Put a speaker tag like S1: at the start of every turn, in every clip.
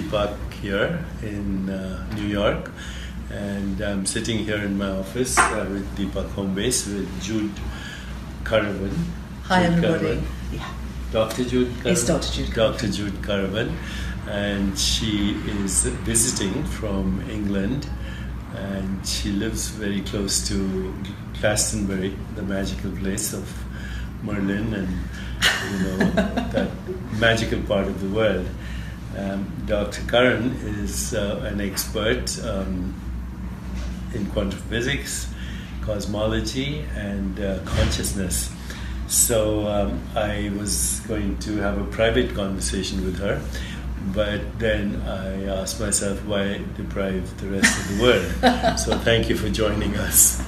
S1: Deepak here in New York, and I'm sitting here in my office with Deepak home base with Jude Currivan.
S2: Hi
S1: Jude
S2: everybody.
S1: Currivan.
S2: Yeah.
S1: Dr. Jude Currivan.
S2: It's Dr. Jude Currivan.
S1: Dr. Jude Currivan, and she is visiting from England, and she lives very close to Glastonbury, the magical place of Merlin and that magical part of the world. Dr. Karan is an expert in quantum physics, cosmology, and consciousness. So I was going to have a private conversation with her, but then I asked myself, why deprive the rest of the world? So thank you for joining us.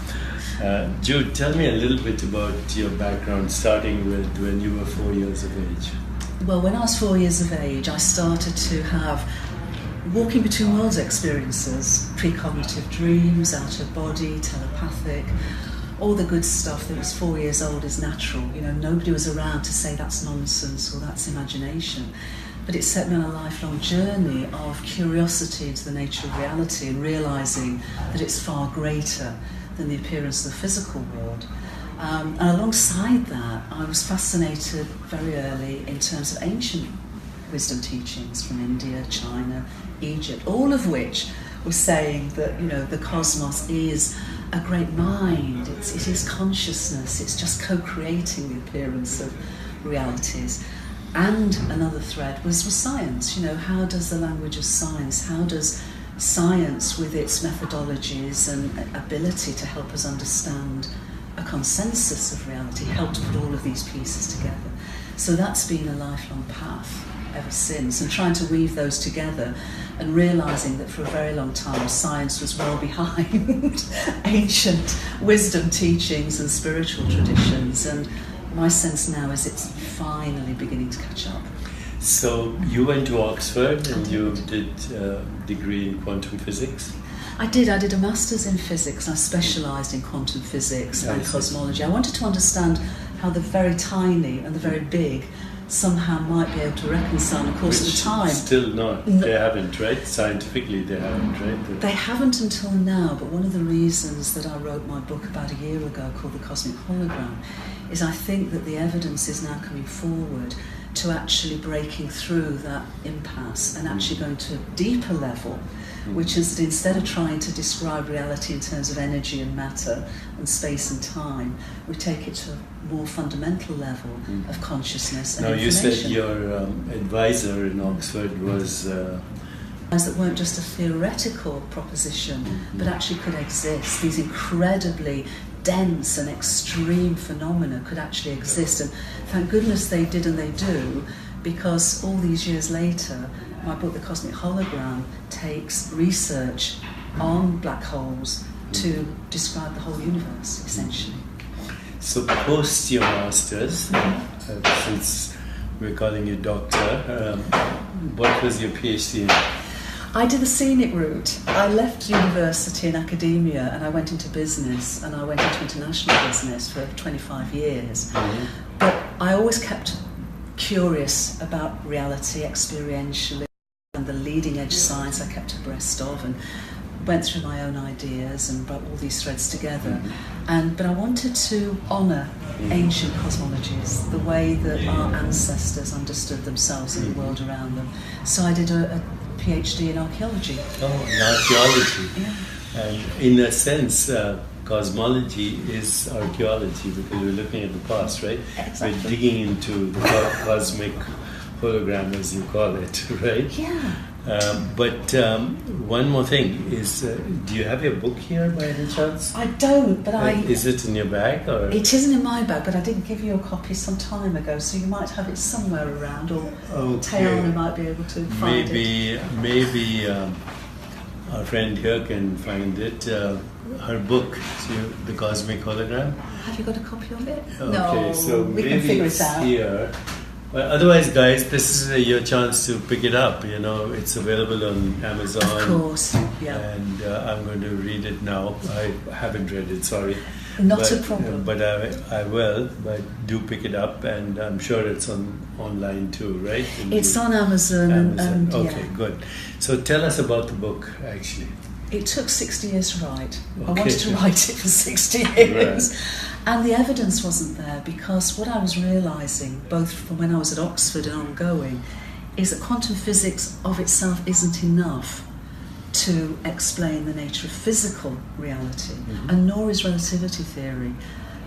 S1: Jude, tell me a little bit about your background, starting with when you were 4 years of age.
S2: Well, when I was 4 years of age, I started to have walking between worlds experiences, precognitive dreams, out of body, telepathic, all the good stuff that was 4 years old is natural. Nobody was around to say that's nonsense or that's imagination. But it set me on a lifelong journey of curiosity into the nature of reality and realising that it's far greater than the appearance of the physical world. And alongside that, I was fascinated very early in terms of ancient wisdom teachings from India, China, Egypt, all of which were saying that the cosmos is a great mind, it is consciousness, it's just co-creating the appearance of realities. And another thread was science. How does the language of science, how does science with its methodologies and ability to help us understand a consensus of reality help to put all of these pieces together? So that's been a lifelong path ever since, and trying to weave those together and realising that for a very long time science was well behind ancient wisdom teachings and spiritual traditions, and my sense now is it's finally beginning to catch up.
S1: So you went to Oxford and you did a degree in quantum physics?
S2: I did a master's in physics. I specialised in quantum physics and cosmology. I wanted to understand how the very tiny and the very big somehow might be able to reconcile. Of course, at the time...
S1: Still not. They haven't, right? Scientifically, they haven't, right?
S2: They haven't until now, but one of the reasons that I wrote my book about a year ago called The Cosmic Hologram is I think that the evidence is now coming forward to actually breaking through that impasse and actually going to a deeper level, which is that instead of trying to describe reality in terms of energy and matter and space and time, we take it to a more fundamental level of consciousness and information.
S1: You said your advisor in Oxford was...
S2: that weren't just a theoretical proposition, but actually could exist. These incredibly dense and extreme phenomena could actually exist, and thank goodness they did and they do, because all these years later, my book, The Cosmic Hologram, takes research on black holes to describe the whole universe, essentially.
S1: So post your master's, since we're calling you doctor, what was your PhD in?
S2: I did the scenic route. I left university and academia and I went into business, and I went into international business for 25 years. But I always kept curious about reality experientially, and the leading edge science I kept abreast of, and went through my own ideas and brought all these threads together. But I wanted to honour ancient cosmologies, the way that our ancestors understood themselves and the world around them. So I did a PhD in archaeology.
S1: Oh, in archaeology.
S2: Yeah.
S1: And in a sense, cosmology is archaeology, because we're looking at the past, right?
S2: Exactly.
S1: We're digging into the cosmic hologram, as you call it, right?
S2: Yeah.
S1: But one more thing is, do you have your book here by any chance?
S2: I don't, but
S1: Is it in your bag? Or?
S2: It isn't in my bag, but I did give you a copy some time ago, so you might have it somewhere around, or Tayana might be able to find it.
S1: Maybe our friend here can find it. Her book, The Cosmic Hologram.
S2: Have you got a copy of it?
S1: Okay,
S2: No,
S1: so
S2: we
S1: maybe
S2: can figure
S1: it's
S2: it out.
S1: Here. But otherwise, guys, this is your chance to pick it up. It's available on Amazon.
S2: Of course, yeah.
S1: And I'm going to read it now. I haven't read it, sorry.
S2: Not a problem.
S1: But I will, but do pick it up, and I'm sure it's online too, right?
S2: It's on Amazon. And
S1: okay, good. So tell us about the book, actually.
S2: It took 60 years to write.
S1: Okay.
S2: I wanted to write it for 60 years. Right. And the evidence wasn't there, because what I was realising, both from when I was at Oxford and ongoing, is that quantum physics of itself isn't enough to explain the nature of physical reality, and nor is relativity theory.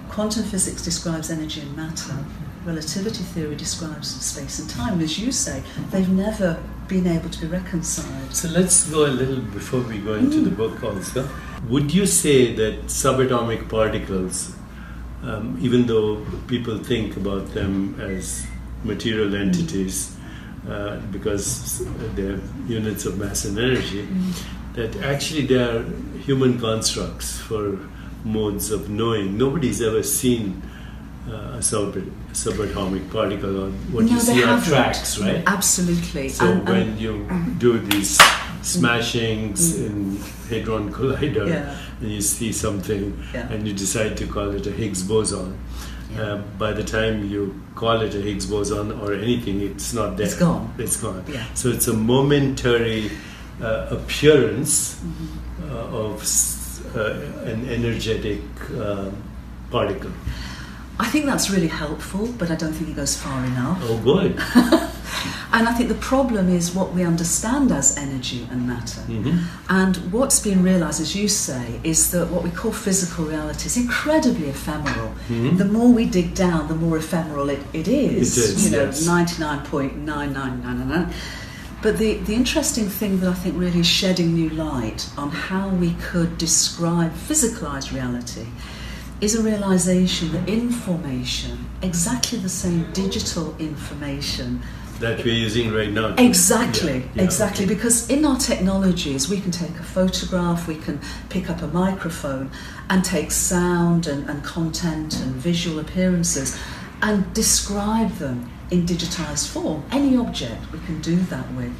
S2: Quantum physics describes energy and matter. Relativity theory describes space and time. And as you say, they've never been able to be reconciled.
S1: So let's go a little before we go into the book also. Would you say that subatomic particles, even though people think about them as material entities, because they're units of mass and energy, that actually they are human constructs for modes of knowing. Nobody's ever seen a subatomic particle, or what you see on tracks, right?
S2: Absolutely.
S1: So when you do these smashings in Hadron Collider, and you see something, and you decide to call it a Higgs boson, by the time you call it a Higgs boson or anything, it's not there.
S2: It's gone.
S1: It's gone.
S2: Yeah.
S1: So it's a momentary appearance of an energetic particle.
S2: I think that's really helpful, but I don't think it goes far enough.
S1: Oh, good.
S2: And I think the problem is what we understand as energy and matter. And what's been realised, as you say, is that what we call physical reality is incredibly ephemeral. The more we dig down, the more ephemeral it is.
S1: It is,
S2: you know,
S1: yes.
S2: 99.99999. But the interesting thing that I think really is shedding new light on how we could describe physicalised reality is a realisation that information, exactly the same digital information
S1: that we're using right now.
S2: Exactly, exactly. Okay. Because in our technologies, we can take a photograph, we can pick up a microphone and take sound and content and visual appearances and describe them in digitised form. Any object we can do that with.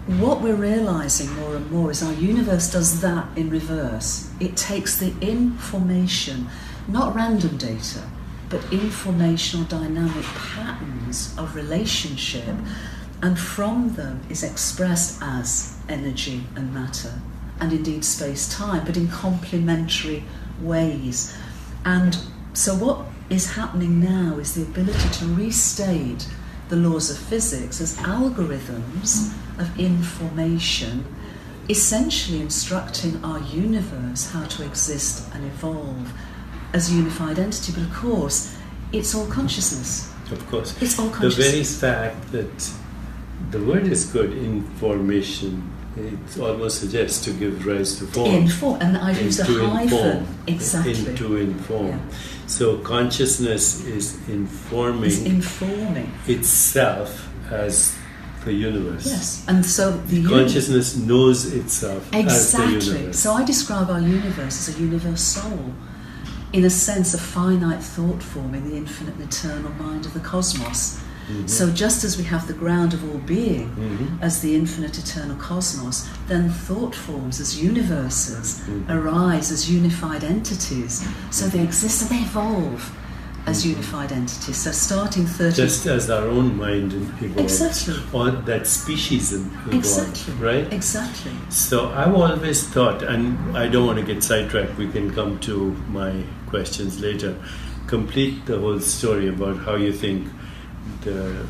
S2: What we're realising more and more is our universe does that in reverse. It takes the information, not random data, but informational dynamic patterns of relationship, and from them is expressed as energy and matter, and indeed space-time, but in complementary ways. And so what is happening now is the ability to restate the laws of physics as algorithms of information, essentially instructing our universe how to exist and evolve as a unified entity. But of course, it's all consciousness.
S1: Of course.
S2: It's all consciousness.
S1: The very fact that the word is good, information, it almost suggests to give rise to form.
S2: Inform, and I use a hyphen. Exactly.
S1: To inform. Yeah. So consciousness is informing itself as the universe.
S2: Yes, and so the
S1: consciousness knows itself as the universe.
S2: Exactly. So I describe our universe as a universe soul, in a sense a finite thought form in the infinite and eternal mind of the cosmos. So just as we have the ground of all being as the infinite eternal cosmos, then thought forms as universes arise as unified entities. So they exist and they evolve as unified entities. So starting 30...
S1: Just as our own mind evolved.
S2: Exactly.
S1: Or that species evolved.
S2: Exactly.
S1: Right?
S2: Exactly.
S1: So I've always thought, and I don't want to get sidetracked, we can come to my questions later, complete the whole story about how you think the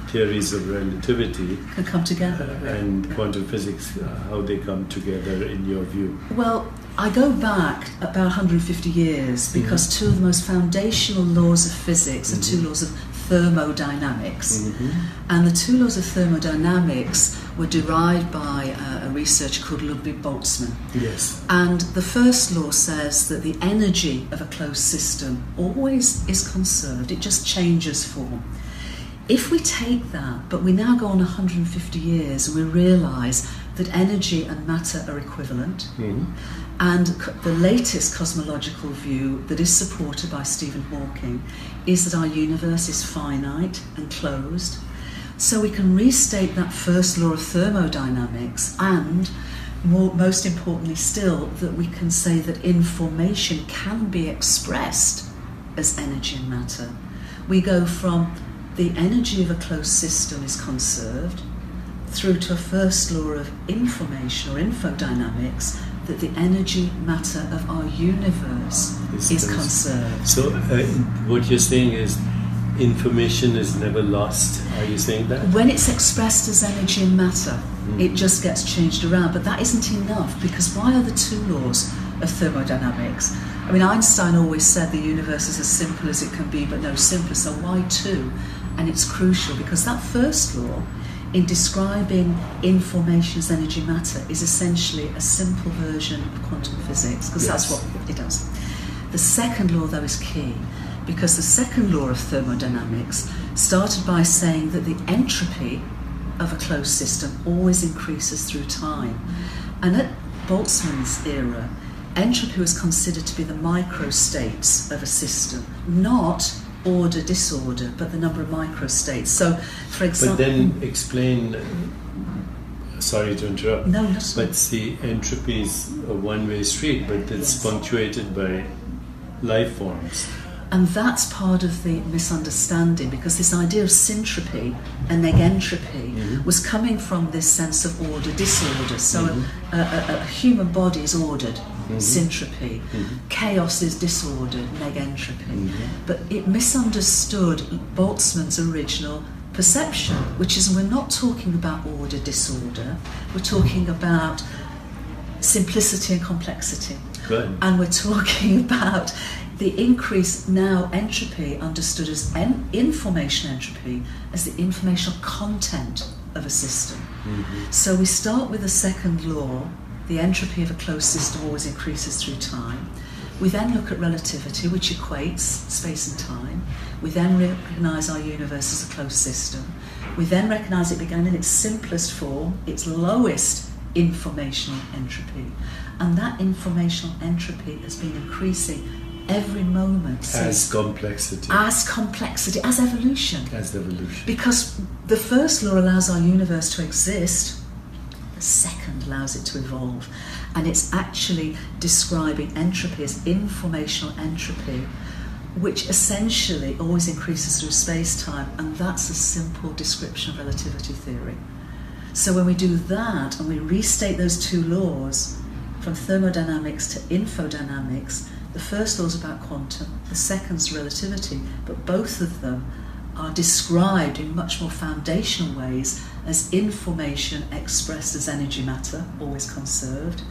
S1: theories of relativity
S2: can come together
S1: and quantum physics, how they come together in your view.
S2: Well, I go back about 150 years because two of the most foundational laws of physics are two laws of thermodynamics. And the two laws of thermodynamics were derived by a researcher called Ludwig Boltzmann.
S1: Yes.
S2: And the first law says that the energy of a closed system always is conserved, it just changes form. If we take that, but we now go on 150 years and we realise that energy and matter are equivalent, and the latest cosmological view that is supported by Stephen Hawking is that our universe is finite and closed. So we can restate that first law of thermodynamics and most importantly still, that we can say that information can be expressed as energy and matter. We go from the energy of a closed system is conserved through to a first law of information or infodynamics, that the energy matter of our universe is conserved.
S1: So what you're saying is information is never lost. Are you saying that?
S2: When it's expressed as energy and matter, it just gets changed around. But that isn't enough, because why are the two laws of thermodynamics? I mean, Einstein always said the universe is as simple as it can be, but no simpler. So why two? And it's crucial, because that first law, in describing information as energy matter, is essentially a simple version of quantum physics, because that's what it does. The second law, though, is key, because the second law of thermodynamics started by saying that the entropy of a closed system always increases through time. And at Boltzmann's era, entropy was considered to be the microstates of a system, not order, disorder, but the number of microstates. So, for example...
S1: But then explain... Sorry to interrupt.
S2: No, that's
S1: But see, entropy is a one-way street, but it's punctuated by life forms.
S2: And that's part of the misunderstanding, because this idea of syntropy and negentropy was coming from this sense of order, disorder. So a human body is ordered, syntropy. Chaos is disordered, negentropy. But it misunderstood Boltzmann's original perception, which is we're not talking about order, disorder. We're talking about simplicity and complexity.
S1: Good.
S2: And we're talking about the increase now entropy understood as information entropy, as the informational content of a system. So we start with the second law, the entropy of a closed system always increases through time. We then look at relativity, which equates space and time. We then recognise our universe as a closed system. We then recognise it began in its simplest form, its lowest informational entropy. And that informational entropy has been increasing every moment
S1: as complexity,
S2: as evolution. Because the first law allows our universe to exist, the second allows it to evolve. And it's actually describing entropy as informational entropy, which essentially always increases through space-time, and that's a simple description of relativity theory. So when we do that and we restate those two laws from thermodynamics to infodynamics, the first law is about quantum, the second's relativity, but both of them are described in much more foundational ways as information expressed as energy matter, always conserved,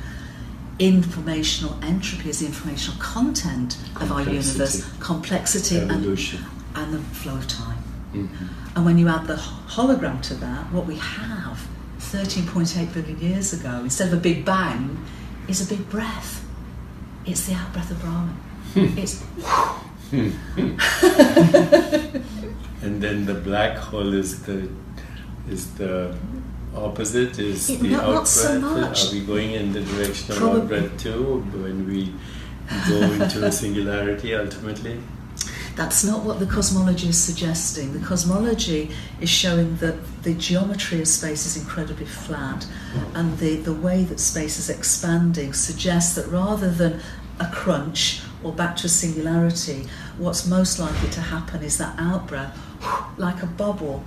S2: informational entropy as the informational content of our universe, complexity,
S1: evolution,
S2: and the flow of time. And when you add the hologram to that, what we have 13.8 billion years ago, instead of a big bang, is a big breath. It's the out-breath of Brahman. It's...
S1: And then the black hole is the opposite, is the out-breath.
S2: So much.
S1: Are we going in the direction of out-breath too, when we go into a singularity ultimately?
S2: That's not what the cosmology is suggesting. The cosmology is showing that the geometry of space is incredibly flat, and the way that space is expanding suggests that rather than a crunch or back to a singularity, what's most likely to happen is that out-breath, like a bubble.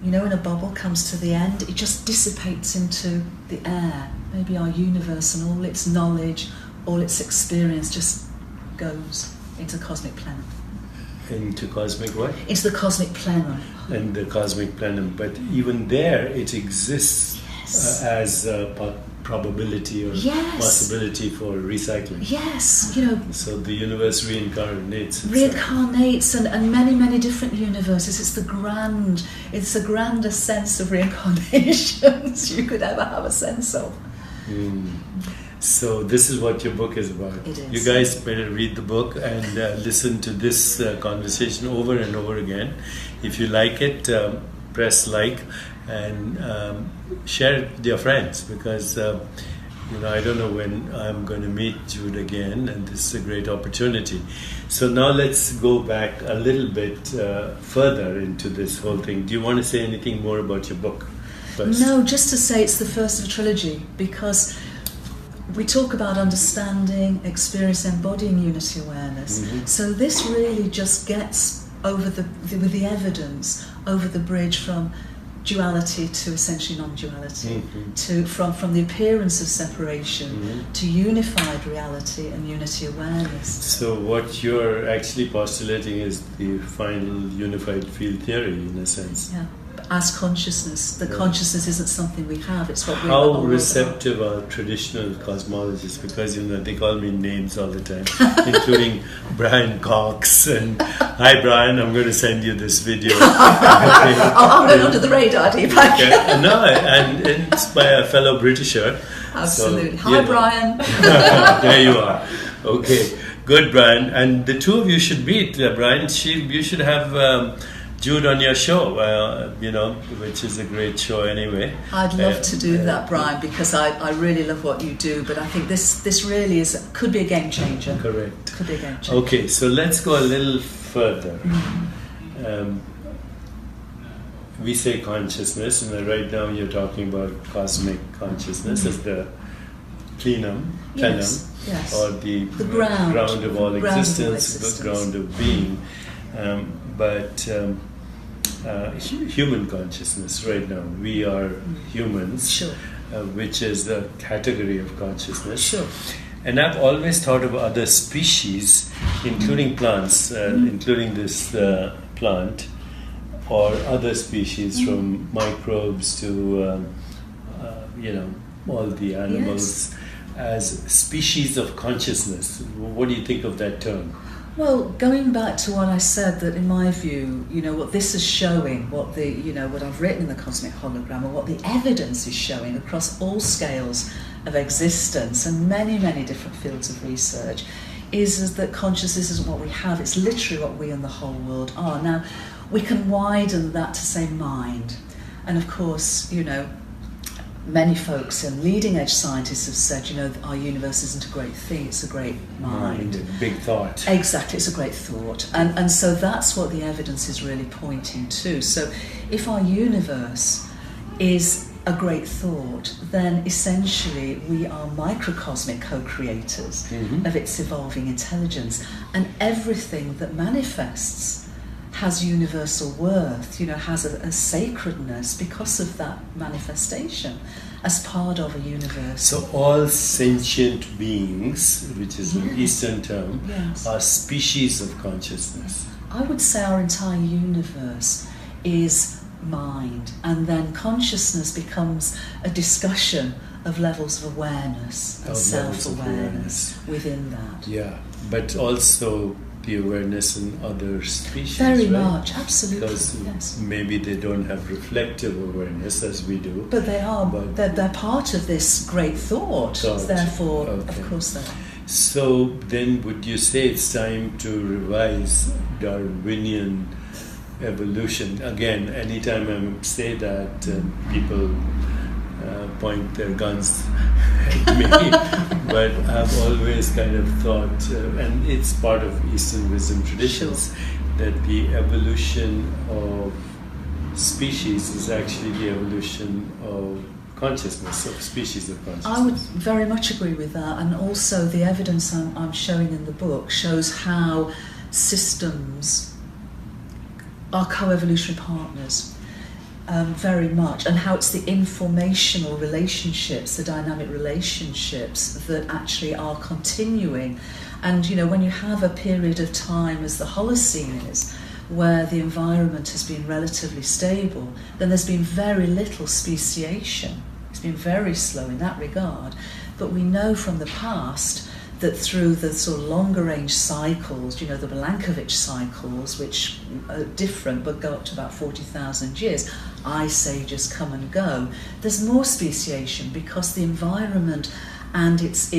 S2: You know, when a bubble comes to the end, it just dissipates into the air. Maybe our universe and all its knowledge, all its experience just goes into cosmic plenum.
S1: Into cosmic what?
S2: Into the cosmic plenum.
S1: And the cosmic plenum, but even there it exists as a probability or possibility for recycling.
S2: Yes, you know.
S1: So the universe reincarnates.
S2: And many different universes. It's the grandest sense of reincarnations you could ever have a sense of.
S1: So this is what your book is about.
S2: It is.
S1: You guys better read the book and listen to this conversation over and over again. If you like it, press like and share it with your friends, because I don't know when I'm going to meet Jude again, and this is a great opportunity. So now let's go back a little bit further into this whole thing. Do you want to say anything more about your book first?
S2: No, just to say it's the first of a trilogy, because we talk about understanding, experience, embodying unity awareness.
S1: Mm-hmm.
S2: So this really just gets over with the evidence over the bridge from duality to essentially non-duality,
S1: Mm-hmm.
S2: to from the appearance of separation
S1: Mm-hmm.
S2: to unified reality and unity awareness.
S1: So what you're actually postulating is the final unified field theory, in a sense.
S2: Yeah. As consciousness, the
S1: Yeah.
S2: consciousness isn't something we have, it's what we're
S1: How
S2: all
S1: receptive are traditional cosmologists? Because they call me names all the time, including Brian Cox. And hi, Brian, I'm going to send you this video.
S2: I'm going under the radar, Deepak.
S1: Okay. No, and it's by a fellow Britisher.
S2: Absolutely.
S1: So,
S2: Hi, Brian.
S1: There you are. Okay, good, Brian. And the two of you should meet, Brian. You should have Jude on your show, which is a great show anyway.
S2: I'd love to do that, Brian, because I really love what you do, but I think this really could be a game changer.
S1: Correct.
S2: Could be a game changer.
S1: Okay, so let's go a little further.
S2: Mm-hmm.
S1: We say consciousness, and right now you're talking about cosmic consciousness as the plenum,
S2: Yes.
S1: or the
S2: ground
S1: of all
S2: ground
S1: existence, the ground of being. But human consciousness right now, we are humans,
S2: Sure.
S1: Which is the category of consciousness.
S2: Sure.
S1: And I've always thought of other species, including plants, including this plant, or other species, from microbes to all the animals, as species of consciousness. What do you think of that term?
S2: Well, going back to what I said, that in my view, what this is showing, what I've written in the Cosmic Hologram, or what the evidence is showing across all scales of existence and many, many different fields of research, is that consciousness isn't what we have, it's literally what we and the whole world are. Now, we can widen that to say mind. And of course, many folks and leading edge scientists have said, our universe isn't a great thing, it's a great mind.
S1: Big thought.
S2: Exactly, it's a great thought. And so that's what the evidence is really pointing to. So if our universe is a great thought, then essentially we are microcosmic co-creators of its evolving intelligence. And everything that manifests has universal worth, has a sacredness because of that manifestation as part of a universe.
S1: So all sentient beings, which is an Eastern term,
S2: Yes.
S1: are species of consciousness.
S2: I would say our entire universe is mind, and then consciousness becomes a discussion of levels of awareness and self-awareness within that.
S1: Yeah, but also the awareness in other species.
S2: Very
S1: right?
S2: much, absolutely.
S1: Because
S2: yes.
S1: maybe they don't have reflective awareness as we do.
S2: But they are. They're part of this great thought. Therefore, of course, they are.
S1: So then, would you say it's time to revise Darwinian evolution? Again, anytime I say that, people point their guns at me, but I've always kind of thought, and it's part of Eastern wisdom traditions, that the evolution of species is actually the evolution of consciousness, of species of consciousness.
S2: I would very much agree with that, and also the evidence I'm showing in the book shows how systems are co-evolutionary partners. Very much, and how it's the informational relationships, the dynamic relationships that actually are continuing. And when you have a period of time as the Holocene is, where the environment has been relatively stable, then there's been very little speciation. It's been very slow in that regard. But we know from the past that through the sort of longer range cycles, the Milankovitch cycles, which are different but go up to about 40,000 years, ice ages come and go, there's more speciation because the environment and its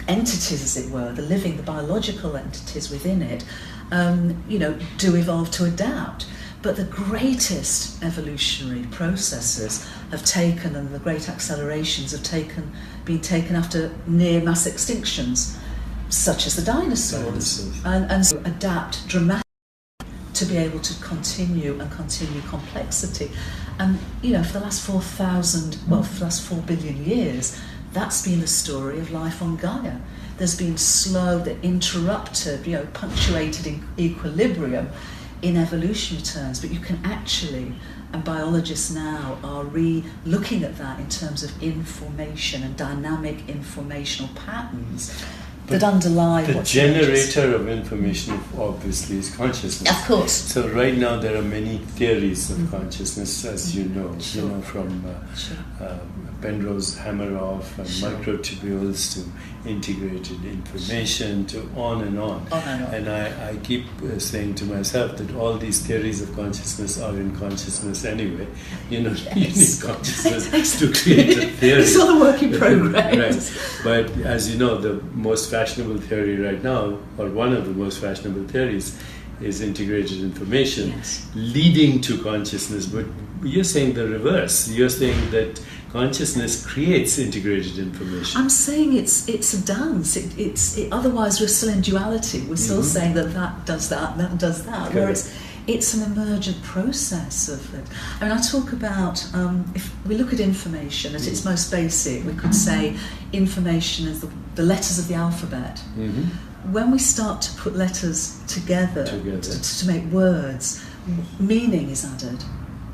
S2: entities, as it were, the biological entities within it, do evolve to adapt. But the greatest evolutionary processes have taken, and the great accelerations have been taken after near mass extinctions, such as the dinosaurs. And so adapt dramatically to be able to continue complexity. And for the last 4 billion years, That's been the story of life on Gaia. There's been slow, interrupted, punctuated equilibrium in evolutionary terms, but you can actually, and biologists now are looking at that in terms of information and dynamic informational patterns that underlie
S1: the generator of information obviously is consciousness.
S2: Of course.
S1: So right now there are many theories of consciousness, as you know, from Penrose Hameroff and microtubules to integrated information to on and on. And I keep saying to myself that all these theories of consciousness are in consciousness anyway. You need consciousness to create a theory.
S2: It's not a work in progress.
S1: Right. But as you know, the most fashionable theory right now, or one of the most fashionable theories, is integrated information leading to consciousness. But you're saying the reverse. You're saying that consciousness creates integrated information.
S2: I'm saying it's a dance. Otherwise, we're still in duality. We're still saying that does that, that does that.
S1: Okay.
S2: Whereas it's an emergent process of it. I mean, I talk about, if we look at information at its most basic, we could say information is the letters of the alphabet. When we start to put letters together. To make words, meaning is added.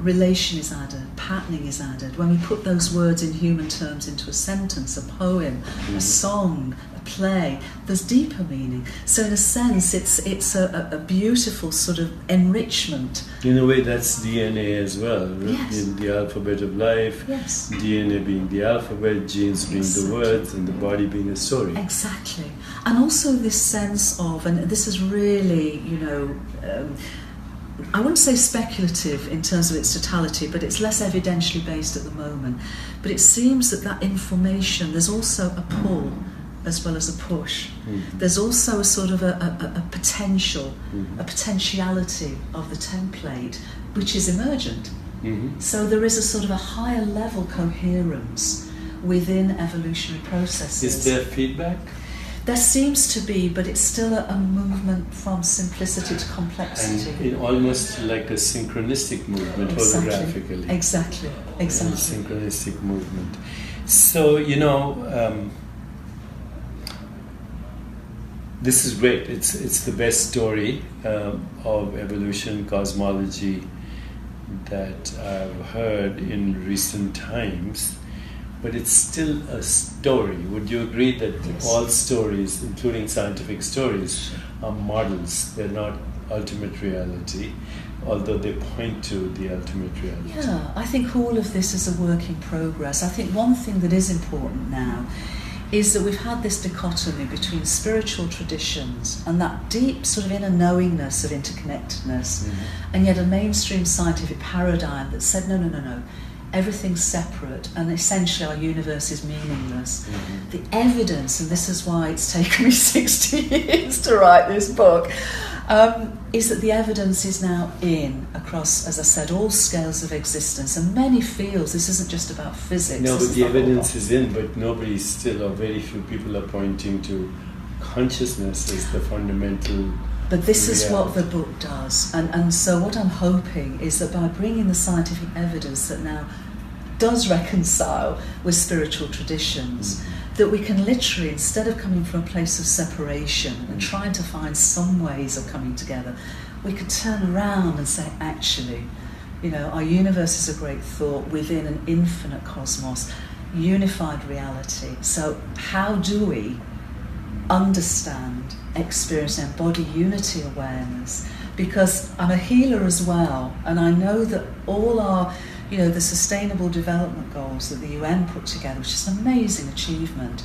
S2: Relation is added, patterning is added. When we put those words in human terms into a sentence, a poem, a song, a play, there's deeper meaning. So in a sense, it's a beautiful sort of enrichment.
S1: In a way, that's DNA as well.
S2: Yes.
S1: In the alphabet of life, DNA being the alphabet, genes being the words, and the body being a story.
S2: Exactly. And also this sense of, and this is really, I wouldn't say speculative in terms of its totality, but it's less evidentially based at the moment. But it seems that information, there's also a pull as well as a push. There's also a sort of a potential, a potentiality of the template, which is emergent. So there is a sort of a higher level coherence within evolutionary processes.
S1: Is there feedback?
S2: There seems to be, but it's still a movement from simplicity to complexity.
S1: And almost like a synchronistic movement, holographically.
S2: Exactly.
S1: A synchronistic movement. So, this is great. It's the best story of evolution, cosmology that I've heard in recent times. But it's still a story. Would you agree that all stories, including scientific stories, are models? They're not ultimate reality, although they point to the ultimate reality.
S2: Yeah, I think all of this is a work in progress. I think one thing that is important now is that we've had this dichotomy between spiritual traditions and that deep sort of inner knowingness of interconnectedness, and yet a mainstream scientific paradigm that said, no. Everything's separate, and essentially our universe is meaningless. The evidence, and this is why it's taken me 60 years to write this book, is that the evidence is now across, as I said, all scales of existence, and many fields. This isn't just about physics.
S1: No, but the evidence is in, but nobody still, or very few people are pointing to consciousness as the fundamental.
S2: But this is what the book does. And so what I'm hoping is that by bringing the scientific evidence that now does reconcile with spiritual traditions, that we can literally, instead of coming from a place of separation and trying to find some ways of coming together, we could turn around and say, actually, our universe is a great thought within an infinite cosmos, unified reality. So how do we understand, experience, and embody unity awareness? Because I'm a healer as well, and I know that all our, the Sustainable Development Goals that the UN put together, which is an amazing achievement,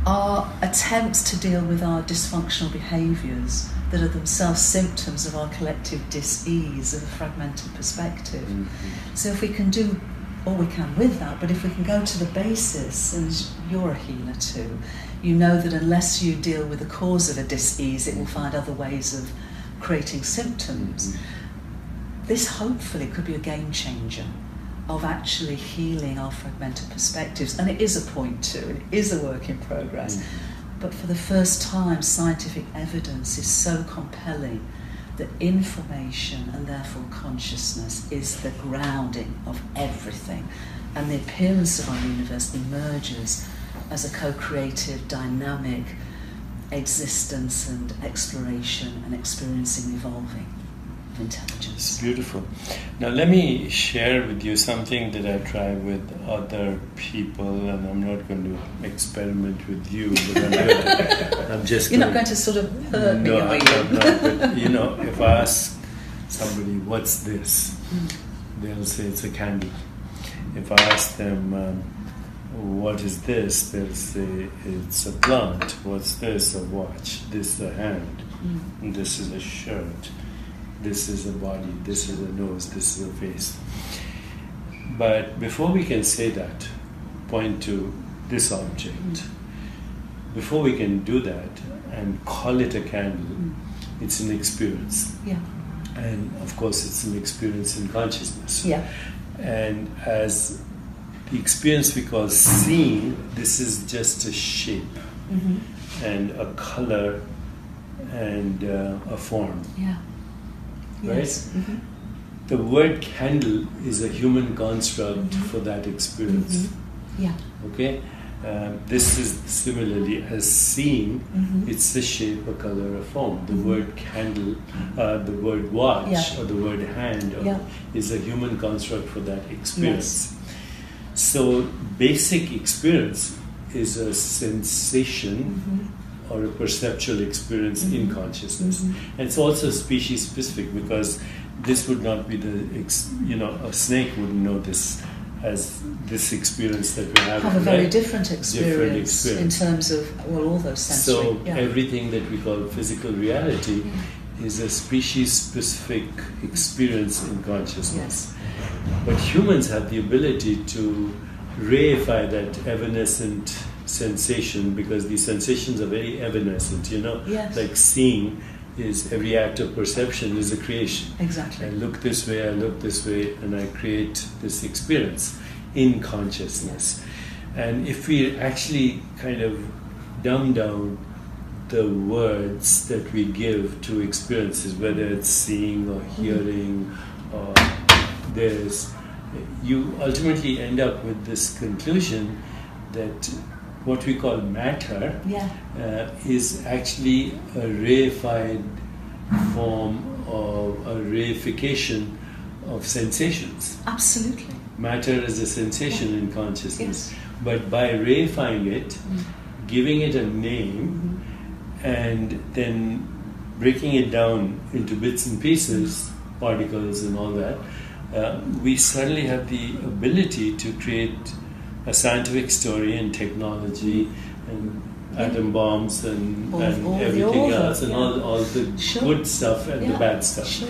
S2: are attempts to deal with our dysfunctional behaviours that are themselves symptoms of our collective dis-ease of a fragmented perspective. So if we can do all we can with that, but if we can go to the basis, and you're a healer too, you know that unless you deal with the cause of a dis-ease, it will find other ways of creating symptoms. This hopefully could be a game changer of actually healing our fragmented perspectives. And it is a point too, it is a work in progress. But for the first time, scientific evidence is so compelling that information and therefore consciousness is the grounding of everything. And the appearance of our universe emerges as a co-creative, dynamic existence and exploration and experiencing evolving intelligence.
S1: It's beautiful. Now let me share with you something that I try with other people, and I'm not going to experiment with you, but I'm just
S2: You're not going to sort of hurt me, are you?
S1: I'm not, but you know, if I ask somebody, what's this? They'll say it's a candle. If I ask them, what is this? They'll say it's a plant. What's this? A watch. This is a hand. And this is a shirt. This is a body. This is a nose. This is a face. But before we can say that, point to this object, before we can do that and call it a candle, it's an experience.
S2: Yeah.
S1: And of course it's an experience in consciousness.
S2: Yeah.
S1: And as the experience we call seeing, this is just a shape and a color and a form.
S2: Yeah.
S1: Right?
S2: Yes.
S1: The word candle is a human construct for that experience.
S2: Yeah.
S1: Okay? This is similarly as seeing, it's a shape, a color, a form. The word candle, the word watch or the word hand is a human construct for that experience. Yes. So basic experience is a sensation or a perceptual experience in consciousness. And it's also species specific, because this would not be a snake wouldn't know this as this experience that we have
S2: a very different experience in terms of all those sensory.
S1: So everything that we call physical reality is a species-specific experience in consciousness. But humans have the ability to reify that evanescent sensation, because these sensations are very evanescent, like seeing is every act of perception is a creation.
S2: Exactly.
S1: I look this way, and I create this experience in consciousness. And if we actually kind of dumb down the words that we give to experiences, whether it's seeing or hearing or this, you ultimately end up with this conclusion that what we call matter is actually a reified form of a reification of sensations.
S2: Absolutely.
S1: Matter is a sensation in consciousness. But by reifying it, giving it a name, and then breaking it down into bits and pieces, particles and all that, we suddenly have the ability to create a scientific story and technology and atom bombs and everything else and all the good stuff and the bad stuff.
S2: Sure.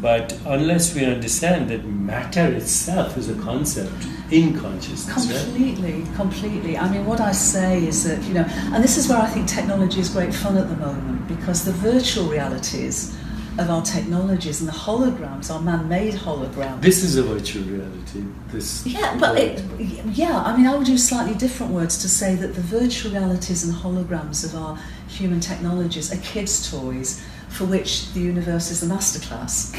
S1: But unless we understand that matter itself is a concept in consciousness,
S2: completely. I mean, what I say is that, and this is where I think technology is great fun at the moment, because the virtual realities of our technologies and the holograms, our man-made holograms.
S1: This is a virtual reality.
S2: I would use slightly different words to say that the virtual realities and holograms of our human technologies are kids' toys for which the universe is a masterclass.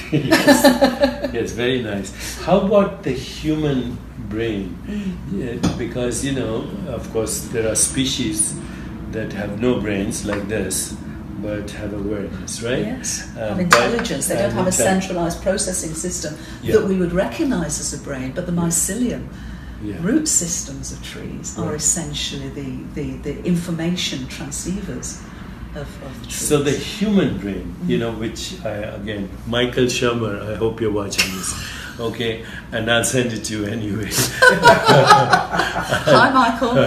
S1: Yes, very nice. How about the human brain? Because, of course, there are species that have no brains like this, but have awareness, right?
S2: Yes, have intelligence. They don't have a centralized processing system that we would recognize as a brain, but the mycelium root systems of trees are essentially the information transceivers of the trees.
S1: So the human brain, which Michael Shermer, I hope you're watching this, okay, and I'll send it to you anyway.
S2: Hi, Michael.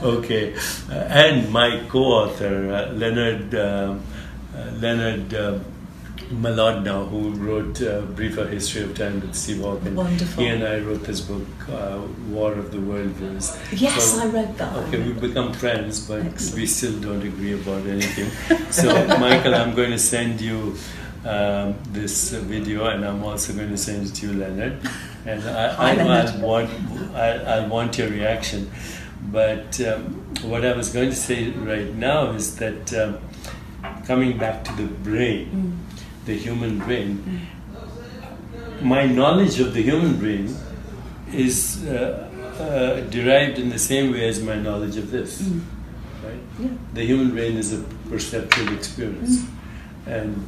S1: Okay, and my co-author Leonard Malodna, who wrote Briefer History of Time with Steve Hawking.
S2: Wonderful.
S1: He and I wrote this book, War of the World-Views.
S2: Yes, so, I read that.
S1: Okay, we've become friends, but we still don't agree about anything. So, Michael, I'm going to send you this video, and I'm also going to send it to you, Leonard. And I'll want your reaction. But what I was going to say right now is that coming back to the brain, the human brain, my knowledge of the human brain is derived in the same way as my knowledge of this. Right?
S2: Yeah.
S1: The human brain is a perceptual experience. And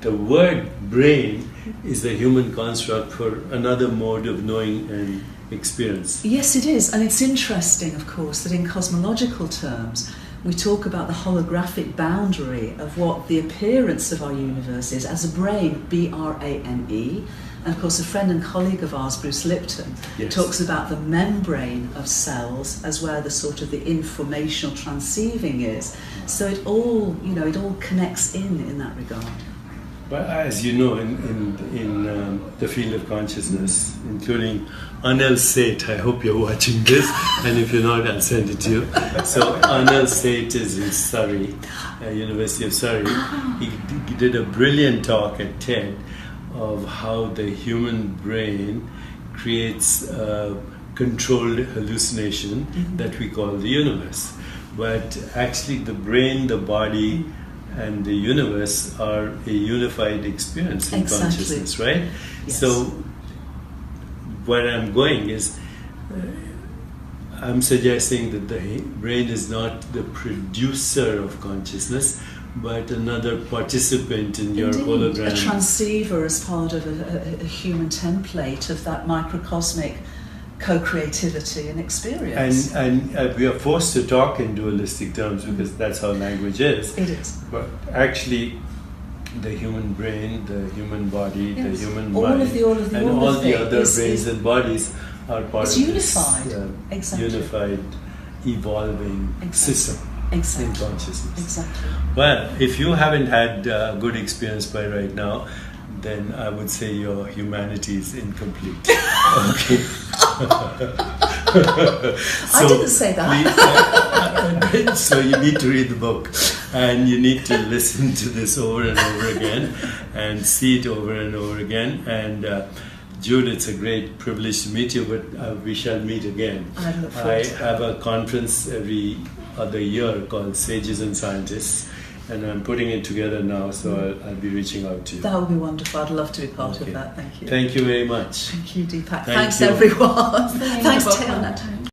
S1: the word brain is a human construct for another mode of knowing and experience.
S2: Yes, it is. And it's interesting, of course, that in cosmological terms, we talk about the holographic boundary of what the appearance of our universe is as a brain, B-R-A-N-E. And of course, a friend and colleague of ours, Bruce Lipton, talks about the membrane of cells as where the sort of the informational transceiving is. So it all, it all connects in that regard.
S1: But as you know, in the field of consciousness, including Anil Seth, I hope you're watching this, and if you're not, I'll send it to you. So Anil Seth is in Surrey, University of Surrey. He did a brilliant talk at TED of how the human brain creates a controlled hallucination that we call the universe. But actually the brain, the body, and the universe are a unified experience in consciousness, right?
S2: Yes.
S1: So where I'm going is, I'm suggesting that the brain is not the producer of consciousness, but another participant in your hologram.
S2: A transceiver as part of a human template of that microcosmic co-creativity and experience.
S1: And we are forced to talk in dualistic terms because that's how language is.
S2: It is.
S1: But actually, the human brain, the human body, the human
S2: all
S1: mind,
S2: of the
S1: other brains and bodies are part of
S2: unified.
S1: this unified, evolving system in consciousness.
S2: Exactly.
S1: Well, if you haven't had a good experience by right now, then I would say your humanity is incomplete. Okay.
S2: I didn't say that.
S1: So you need to read the book, and you need to listen to this over and over again, and see it over and over again. And Jude, it's a great privilege to meet you, but we shall meet again. I have a conference every other year called Sages and Scientists, and I'm putting it together now, so I'll be reaching out to you.
S2: That would be wonderful. I'd love to be part of that. Thank you.
S1: Thank you very much.
S2: Thank you, Deepak.
S1: Thanks
S2: everyone.
S3: Thanks, Tim.